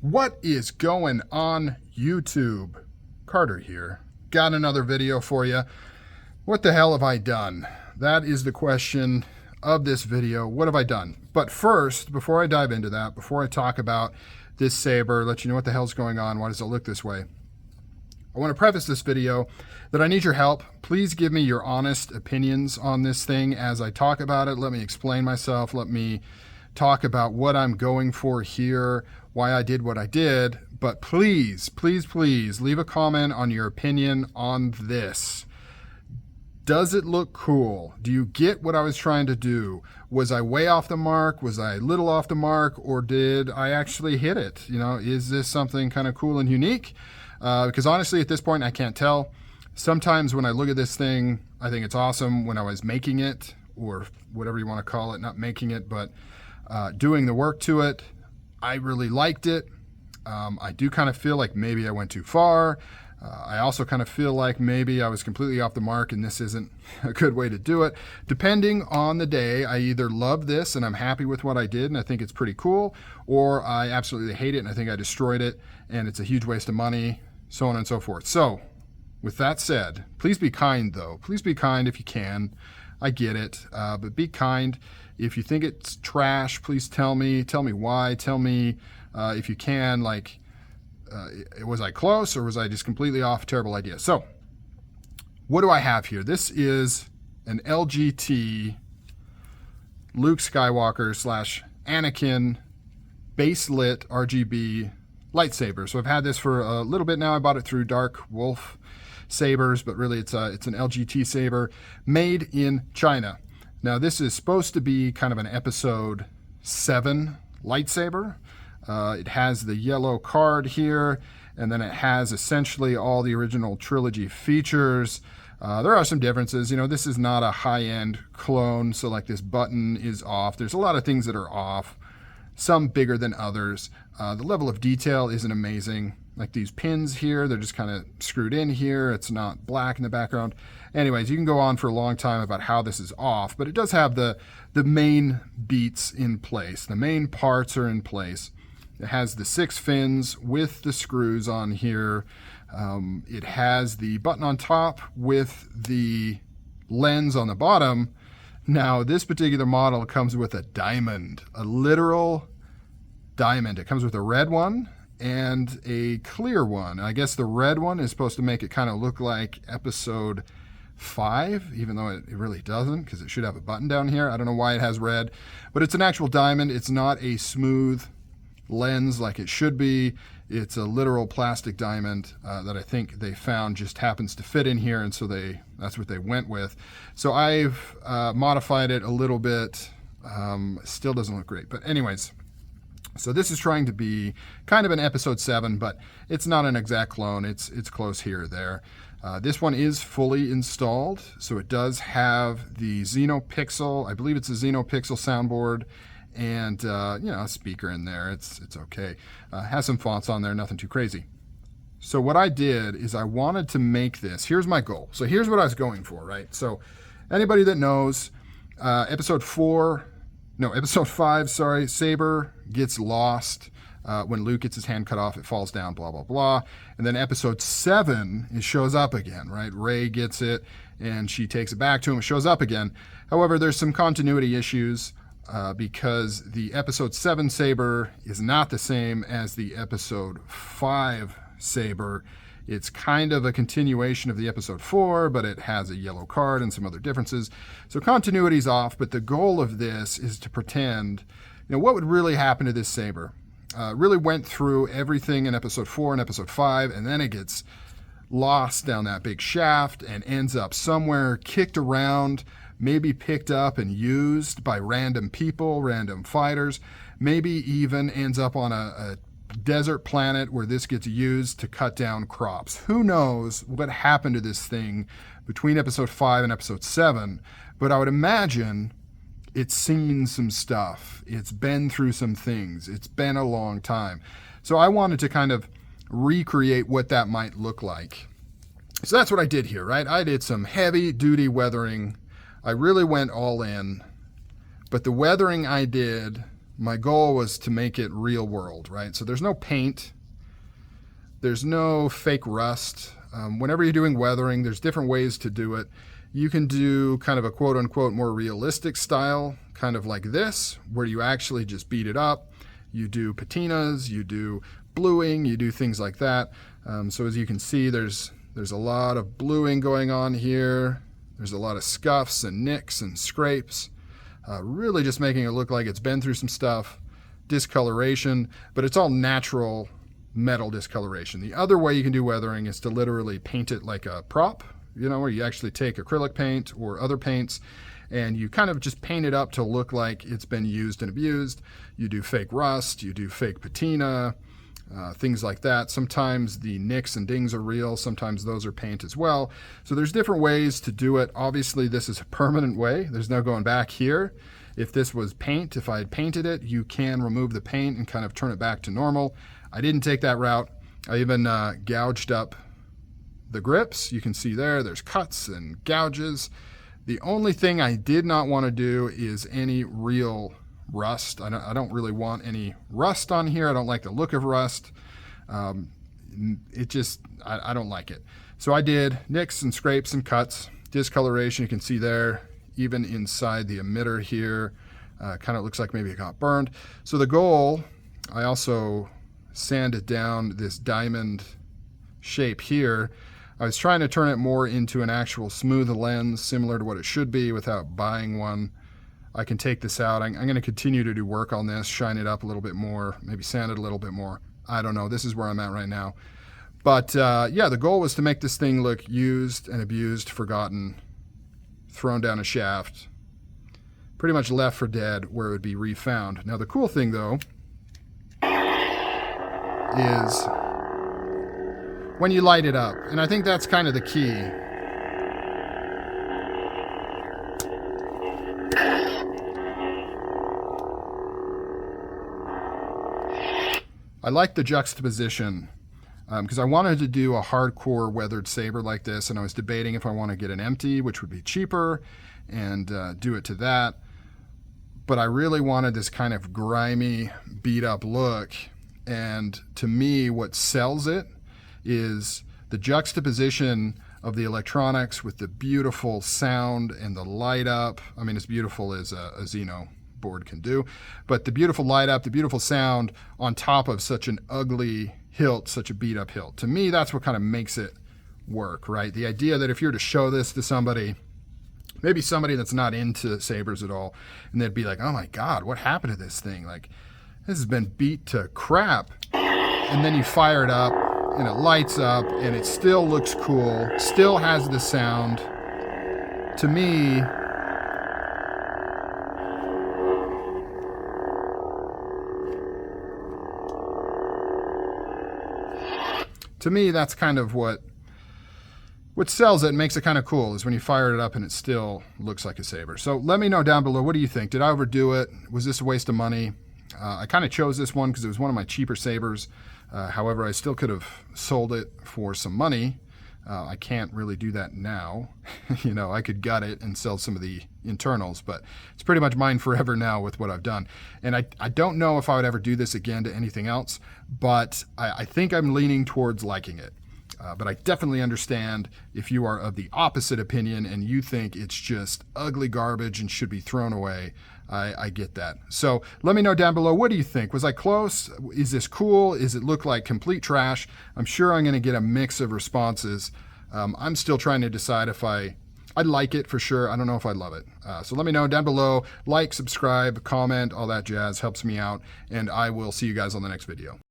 What is going on YouTube? Carter here. Got another video for you. What the hell have I done? That is the question of this video. What have I done? But first, before I dive into that, before I talk about this saber, let you know what the hell's going on, why does it look this way, I want to preface this video that I need your help. Please give me your honest opinions on this thing as I talk about it. Let me explain myself. Let me talk about what I'm going for here, why I did what I did. But please, please, please leave a comment on your opinion on this. Does it look cool? Do you get what I was trying to do? Was I way off the mark? Was I a little off the mark? Or did I actually hit it? You know, is this something kind of cool and unique? Because honestly, at this point, I can't tell. Sometimes when I look at this thing, I think it's awesome. When I was making it, or whatever you want to call it, not making it, but doing the work to it, I really liked it. I do kind of feel like maybe I went too far. I also kind of feel like maybe I was completely off the mark and this isn't a good way to do it. Depending on the day, I either love this and I'm happy with what I did and I think it's pretty cool, or I absolutely hate it and I think I destroyed it and it's a huge waste of money, so on and so forth. So with that said, please be kind though. Please be kind if you can. I get it, but be kind. If you think it's trash, please tell me why. Tell me if you can, like, was I close or was I just completely off? Terrible idea. So what do I have here? This is an LGT Luke Skywalker / Anakin base lit RGB lightsaber. So I've had this for a little bit now. I bought it through Darkwolf Sabers, but really it's an LGT saber made in China. Now this is supposed to be kind of an episode 7 lightsaber. It has the yellow card here, and then it has essentially all the original trilogy features. There are some differences. You know, this is not a high-end clone, so like this button is off. There's a lot of things that are off, some bigger than others. The level of detail isn't amazing. Like these pins here, they're just kind of screwed in here. It's not black in the background. Anyways, you can go on for a long time about how this is off, but it does have the main beats in place. The main parts are in place. It has the 6 fins with the screws on here. It has the button on top with the lens on the bottom. Now, this particular model comes with a diamond, a literal diamond. It comes with a red one and a clear one. I guess the red one is supposed to make it kind of look like episode 5, even though it really doesn't, because it should have a button down here. I don't know why it has red, but it's an actual diamond. It's not a smooth lens like it should be. It's a literal plastic diamond that I think they found just happens to fit in here, and so that's what they went with. So I've modified it a little bit. Still doesn't look great, but anyways, so this is trying to be kind of an episode 7, but it's not an exact clone. It's close here or there. This one is fully installed, so it does have the XenoPixel. I believe it's a XenoPixel soundboard, and you know, a speaker in there. It's okay. Has some fonts on there, nothing too crazy. So what I did is I wanted to make this. Here's my goal. So here's what I was going for, right? So anybody that knows, episode 5, sorry, Saber gets lost. When Luke gets his hand cut off, it falls down, blah, blah, blah. And then episode 7, it shows up again, right? Rey gets it, and she takes it back to him. It shows up again. However, there's some continuity issues because the episode 7 saber is not the same as the episode 5 saber. It's kind of a continuation of the episode 4, but it has a yellow card and some other differences. So continuity's off, but the goal of this is to pretend, you know, what would really happen to this saber. Really went through everything in episode 4 and episode 5, and then it gets lost down that big shaft and ends up somewhere, kicked around, maybe picked up and used by random people, random fighters, maybe even ends up on a desert planet where this gets used to cut down crops. Who knows what happened to this thing between episode 5 and episode 7, but I would imagine it's seen some stuff. It's been through some things. It's been a long time. So I wanted to kind of recreate what that might look like. So that's what I did here, right? I did some heavy duty weathering. I really went all in, but the weathering I did my goal was to make it real world, right? So there's no paint, there's no fake rust. Whenever you're doing weathering, there's different ways to do it. You can do kind of a quote unquote more realistic style, kind of like this, where you actually just beat it up. You do patinas, you do bluing, you do things like that. So as you can see, there's a lot of bluing going on here. There's a lot of scuffs and nicks and scrapes. Really just making it look like it's been through some stuff. Discoloration, but it's all natural metal discoloration. The other way you can do weathering is to literally paint it like a prop, you know, where you actually take acrylic paint or other paints and you kind of just paint it up to look like it's been used and abused. You do fake rust, you do fake patina, things like that. Sometimes the nicks and dings are real, sometimes those are paint as well. So there's different ways to do it. Obviously this is a permanent way, there's no going back here. If this was paint, if I had painted it, you can remove the paint and kind of turn it back to normal. I didn't take that route. I even gouged up the grips. You can see there's cuts and gouges. The only thing I did not want to do is any real rust. I don't really want any rust on here. I don't like the look of rust. I don't like it. So I did nicks and scrapes and cuts, discoloration. You can see there, even inside the emitter here, kind of looks like maybe it got burned. So the goal, I also sanded down this diamond shape here. I was trying to turn it more into an actual smooth lens, similar to what it should be without buying one. I can take this out. I'm going to continue to do work on this, shine it up a little bit more, maybe sand it a little bit more. I don't know. This is where I'm at right now. But yeah, the goal was to make this thing look used and abused, forgotten, thrown down a shaft, pretty much left for dead where it would be refound. Now the cool thing though is when you light it up, and I think that's kind of the key. I like the juxtaposition because I wanted to do a hardcore weathered saber like this, and I was debating if I want to get an empty, which would be cheaper, and do it to that. But I really wanted this kind of grimy, beat up look, and to me what sells it is the juxtaposition of the electronics with the beautiful sound and the light up. I mean, as beautiful as a Xeno board can do, but the beautiful light up, the beautiful sound on top of such an ugly hilt, such a beat up hilt. To me, that's what kind of makes it work, right? The idea that if you were to show this to somebody, maybe somebody that's not into sabers at all, and they'd be like, oh my God, what happened to this thing? Like, this has been beat to crap. And then you fire it up and it lights up and it still looks cool, still has the sound. To me, that's kind of what sells it and makes it kind of cool, is when you fire it up and it still looks like a saber. So let me know down below, what do you think? Did I overdo it? Was this a waste of money? I kind of chose this one because it was one of my cheaper sabers. However, I still could have sold it for some money. I can't really do that now. You know, I could gut it and sell some of the internals, but it's pretty much mine forever now with what I've done. And I don't know if I would ever do this again to anything else, but I think I'm leaning towards liking it. But I definitely understand if you are of the opposite opinion and you think it's just ugly garbage and should be thrown away. I get that. So let me know down below, what do you think? Was I close? Is this cool? Is it look like complete trash? I'm sure I'm going to get a mix of responses. I'm still trying to decide if I'd like it for sure. I don't know if I'd love it. So let me know down below. Like, subscribe, comment, all that jazz helps me out. And I will see you guys on the next video.